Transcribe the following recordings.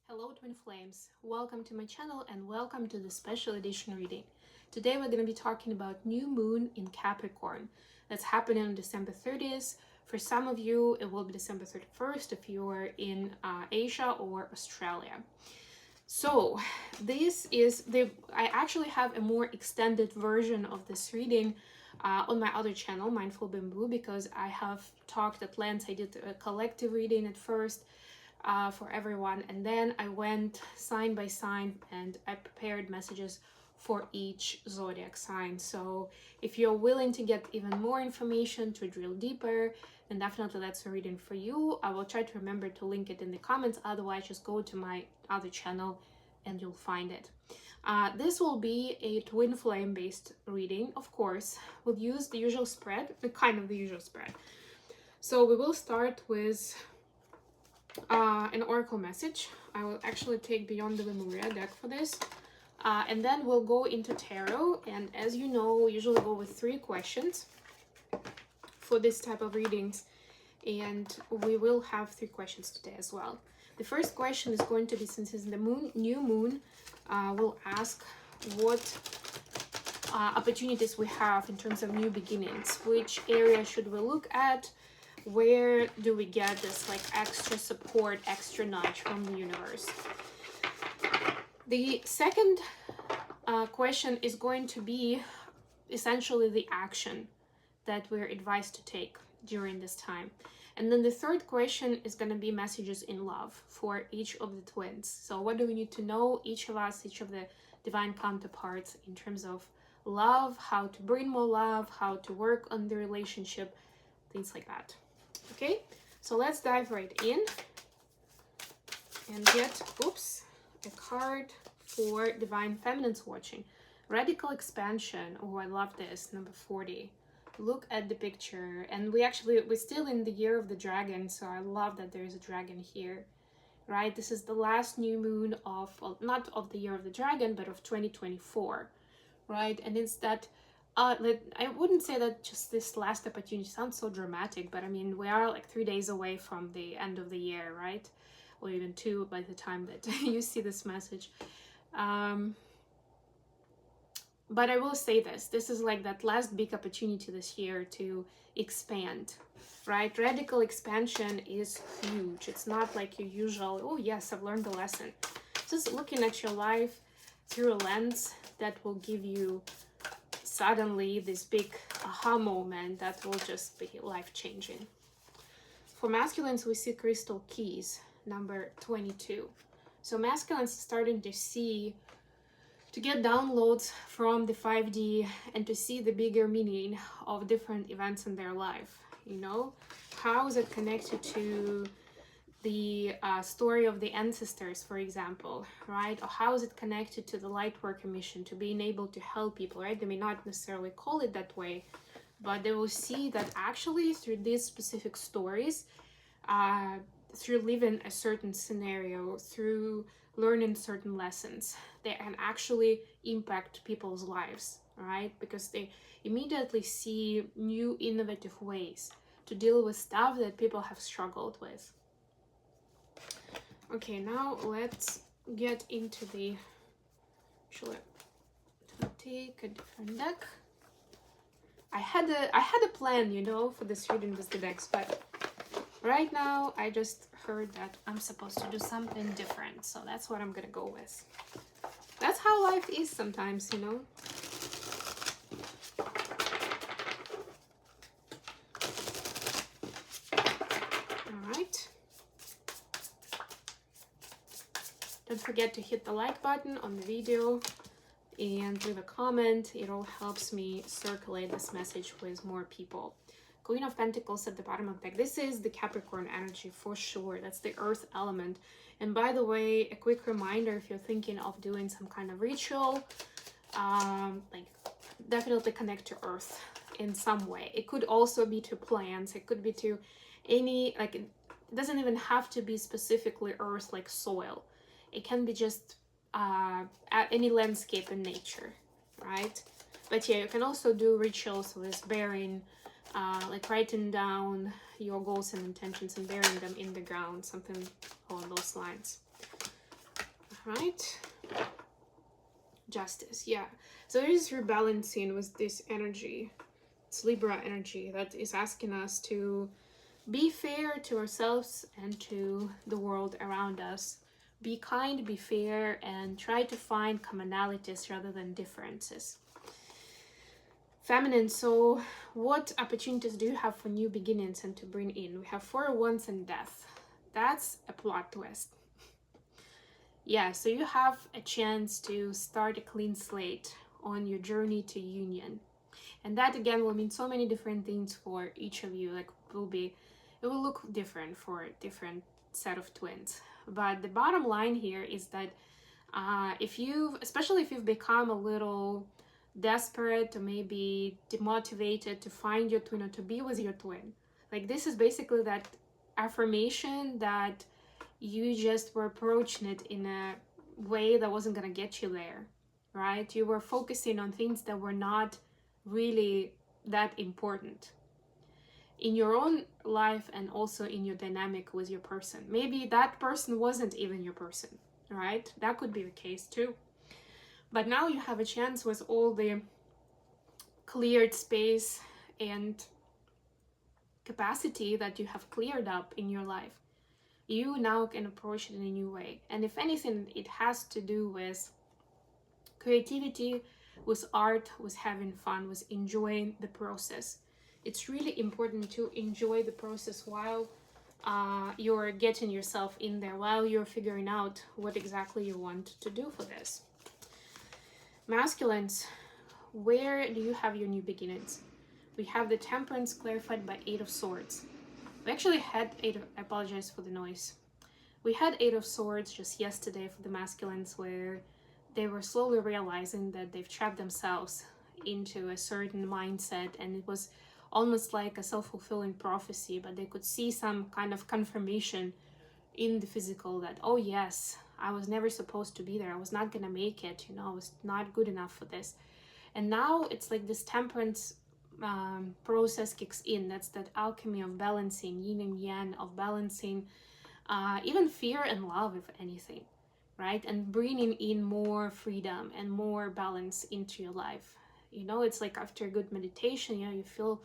Hello Twin Flames, welcome to my channel and welcome to the special edition reading. Today we're going to be talking about new moon in Capricorn that's happening on December 30th. For some of you it will be December 31st if you are in Asia or Australia. So this is I actually have a more extended version of this reading on my other channel, Mindful Bamboo, because I have talked at length. I did a collective reading at first for everyone, and then I went sign by sign and I prepared messages for each zodiac sign. So if you're willing to get even more information, to drill deeper, then definitely that's a reading for you. I will try to remember to link it in the comments, otherwise just go to my other channel and you'll find it. This will be a twin flame based reading. Of course, we'll use the usual spread, the usual spread. So we will start with an oracle message. I will actually take Beyond the Lemuria deck for this. And then we'll go into tarot. And as you know, we usually go with 3 questions for this type of readings. And we will have 3 questions today as well. The first question is going to be, since it's the new moon, we'll ask what opportunities we have in terms of new beginnings. Which area should we look at? Where do we get this like extra support, extra nudge from the universe? The second question is going to be essentially the action that we're advised to take during this time. And then the third question is going to be messages in love for each of the twins. So what do we need to know, each of us, each of the divine counterparts, in terms of love, how to bring more love, how to work on the relationship, things like that. Okay, so let's dive right in and get, a card for Divine Feminines watching. Radical Expansion. Oh, I love this, number 40. Look at the picture. And we're still in the year of the dragon, so I love that there's a dragon here, right? This is the last new moon of, well, not of the year of the dragon, but of 2024, right? And it's that I wouldn't say that just this last opportunity sounds so dramatic, but I mean, we are like 3 days away from the end of the year, right? Or even 2 by the time that you see this message. But I will say this is like that last big opportunity this year to expand, right? Radical expansion is huge. It's not like your usual, oh yes, I've learned the lesson. Just looking at your life through a lens that will give you suddenly this big aha moment that will just be life-changing. For masculines, we see crystal keys, number 22. So masculines are starting to get downloads from the 5D and to see the bigger meaning of different events in their life. You know, how is it connected to the story of the ancestors, for example, right? Or how is it connected to the light worker mission, to being able to help people, right? They may not necessarily call it that way, but they will see that actually through these specific stories, through living a certain scenario, through learning certain lessons, they can actually impact people's lives, right? Because they immediately see new innovative ways to deal with stuff that people have struggled with. Okay, now let's get into the, actually, I'll take a different deck. I had a plan, you know, for this reading with the decks, but right now I just heard that I'm supposed to do something different, so that's what I'm gonna go with. That's how life is sometimes, you know. Don't forget to hit the like button on the video and leave a comment. It all helps me circulate this message with more people. Queen of Pentacles at the bottom of the deck. This is the Capricorn energy for sure. That's the earth element. And by the way, a quick reminder, if you're thinking of doing some kind of ritual, like definitely connect to earth in some way. It could also be to plants. It could be to any, like, it doesn't even have to be specifically earth, like soil. It can be just any landscape in nature, right? But yeah, you can also do rituals with burying, like writing down your goals and intentions and burying them in the ground, something along those lines. right? Justice, yeah. So there is rebalancing with this energy. It's Libra energy that is asking us to be fair to ourselves and to the world around us. Be kind, be fair, and try to find commonalities rather than differences. Feminine, so what opportunities do you have for new beginnings and to bring in? We have 4 of Wands and Death. That's a plot twist. Yeah, so you have a chance to start a clean slate on your journey to union. And that again will mean so many different things for each of you. Like it will look different for different set of twins. But the bottom line here is that especially if you've become a little desperate or maybe demotivated to find your twin or to be with your twin, like this is basically that affirmation that you just were approaching it in a way that wasn't gonna get you there, right? You were focusing on things that were not really that important in your own life and also in your dynamic with your person. Maybe that person wasn't even your person, right? That could be the case too. But now you have a chance with all the cleared space and capacity that you have cleared up in your life. You now can approach it in a new way. And if anything, it has to do with creativity, with art, with having fun, with enjoying the process. It's really important to enjoy the process while you're getting yourself in there, while you're figuring out what exactly you want to do for this. Masculines, where do you have your new beginnings? We have the Temperance clarified by 8 of Swords. We actually had I apologize for the noise. We had 8 of Swords just yesterday for the masculines, where they were slowly realizing that they've trapped themselves into a certain mindset, and it was almost like a self-fulfilling prophecy, but they could see some kind of confirmation in the physical that, oh yes, I was never supposed to be there. I was not gonna make it, I was not good enough for this. And now it's like this temperance process kicks in. That's that alchemy of balancing, yin and yang, of balancing even fear and love, if anything, right? And bringing in more freedom and more balance into your life. It's like after a good meditation, you feel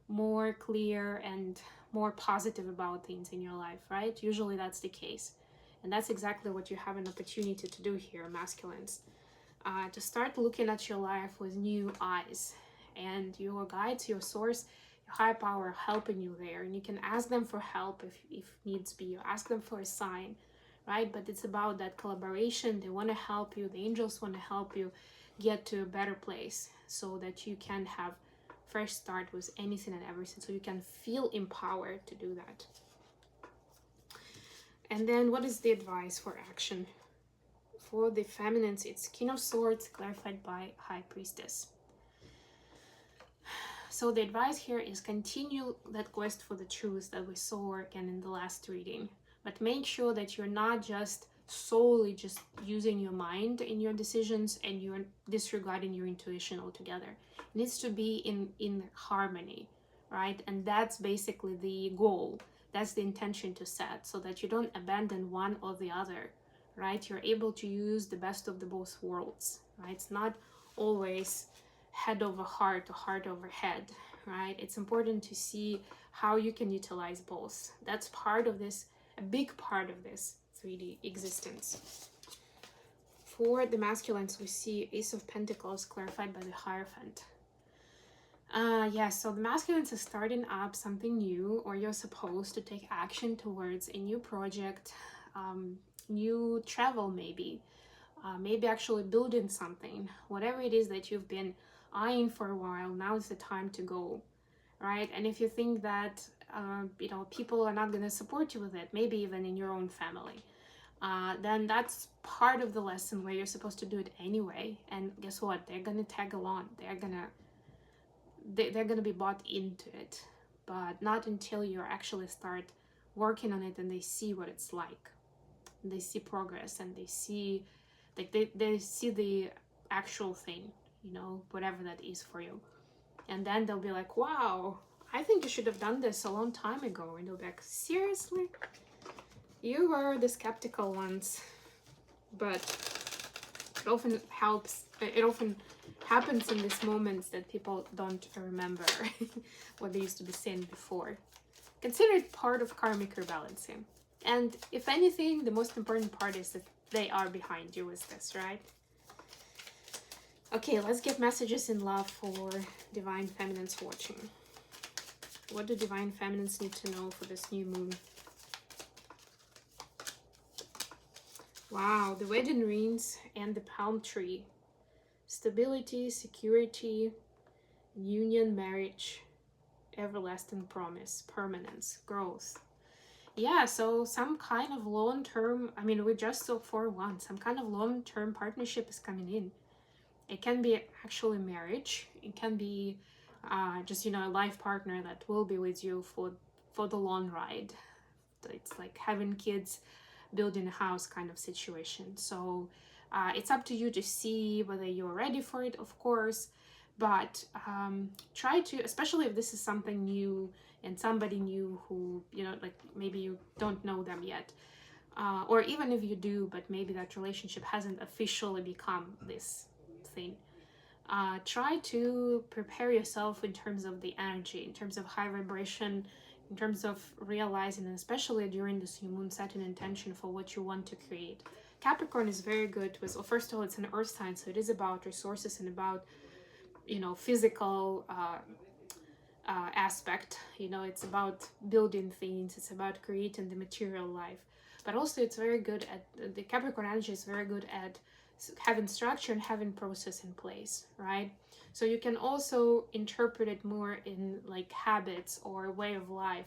more clear and more positive about things in your life, right? Usually that's the case. And that's exactly what you have an opportunity to do here, masculines. To start looking at your life with new eyes, and your guides, your source, your higher power helping you there. And you can ask them for help if needs be. You ask them for a sign, right? But it's about that collaboration. They want to help you. The angels want to help you get to a better place so that you can have fresh start with anything and everything, so you can feel empowered to do that. And then what is the advice for action? For the feminines, it's King of Swords clarified by High Priestess. So the advice here is continue that quest for the truth that we saw again in the last reading, but make sure that you're not just solely just using your mind in your decisions and you're disregarding your intuition altogether. It needs to be in harmony, right? And that's basically the goal. That's the intention to set, so that you don't abandon one or the other, right? You're able to use the best of the both worlds, right? It's not always head over heart or heart over head, right? It's important to see how you can utilize both. That's part of this, a big part of this 3D existence. For the masculines, we see Ace of Pentacles clarified by the Hierophant. So the masculines are starting up something new, or you're supposed to take action towards a new project, new travel maybe actually building something. Whatever it is that you've been eyeing for a while, now is the time to go, right? And if you think that people are not going to support you with it, maybe even in your own family, then that's part of the lesson where you're supposed to do it anyway. And guess what? They're going to tag along. They're going to be bought into it, but not until you actually start working on it and they see what it's like. And they see progress, and they see they see the actual thing, whatever that is for you. And then they'll be like, wow, I think you should have done this a long time ago. And they'll be like, seriously? You were the skeptical ones. but it often happens in these moments that people don't remember what they used to be saying before. Consider it part of karmic rebalancing. And if anything, the most important part is that they are behind you with this, right? Okay, let's get messages in love for Divine Feminines watching. What do Divine Feminines need to know for this new moon? Wow, the wedding rings and the palm tree. Stability, security, union, marriage, everlasting promise, permanence, growth. Yeah, so some kind of long-term, I mean, we just saw 4-1, some kind of long-term partnership is coming in. It can be actually marriage. It can be just, you know, a life partner that will be with you for the long ride. It's like having kids, building a house kind of situation. So it's up to you to see whether you're ready for it, of course. But try to, especially if this is something new and somebody new who, you know, like maybe you don't know them yet. Or even if you do, but maybe that relationship hasn't officially become this thing. Try to prepare yourself in terms of the energy, in terms of high vibration, in terms of realizing, and especially during this new moon, set an intention for what you want to create. Capricorn is very good with, well, first of all, it's an earth sign, so it is about resources and about, you know, physical aspect. You know, it's about building things, it's about creating the material life. But also it's very good at, the Capricorn energy is very good at having structure and having process in place, right? So you can also interpret it more in like habits or way of life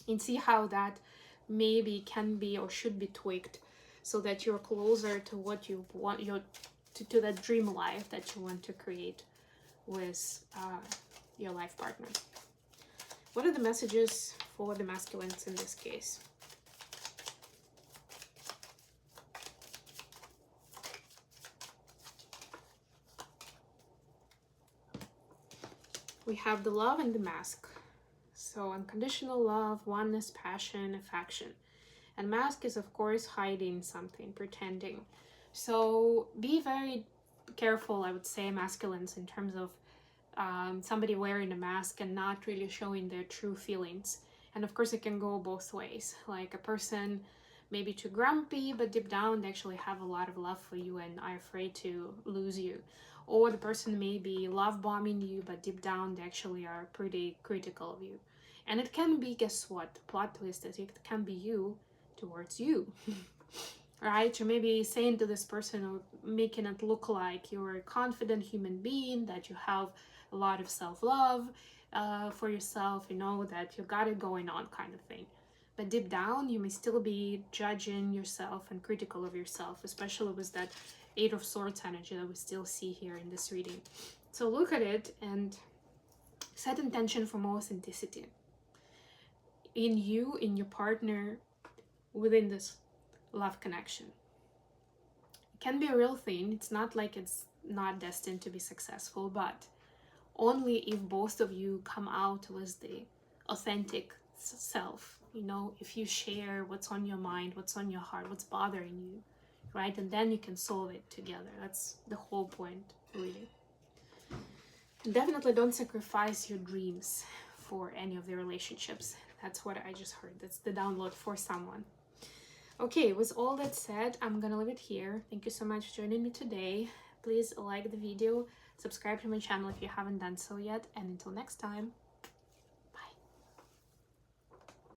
and see how that maybe can be or should be tweaked so that you're closer to what you want, to that dream life that you want to create with your life partner. What are the messages for the masculines in this case? We have the love and the mask. So unconditional love, oneness, passion, affection. And mask is, of course, hiding something, pretending. So be very careful, I would say, masculines, in terms of somebody wearing a mask and not really showing their true feelings. And of course, it can go both ways. Like a person maybe too grumpy, but deep down they actually have a lot of love for you and are afraid to lose you. Or the person may be love bombing you, but deep down they actually are pretty critical of you. And it can be, guess what, plot twist is it can be you towards you. Right? Or maybe saying to this person or making it look like you're a confident human being, that you have a lot of self-love for yourself, you know, that you got it going on kind of thing. But deep down, you may still be judging yourself and critical of yourself, especially with that Eight of Swords energy that we still see here in this reading. So look at it and set intention for more authenticity in you, in your partner, within this love connection. It can be a real thing. It's not like it's not destined to be successful, but only if both of you come out with the authentic self, you know, if you share what's on your mind, what's on your heart, what's bothering you, right? And then you can solve it together. That's the whole point, really. And definitely don't sacrifice your dreams for any of the relationships. That's what I just heard. That's the download for someone. Okay, with all that said, I'm gonna leave it here. Thank you so much for joining me today. Please like the video, subscribe to my channel if you haven't done so yet, and until next time.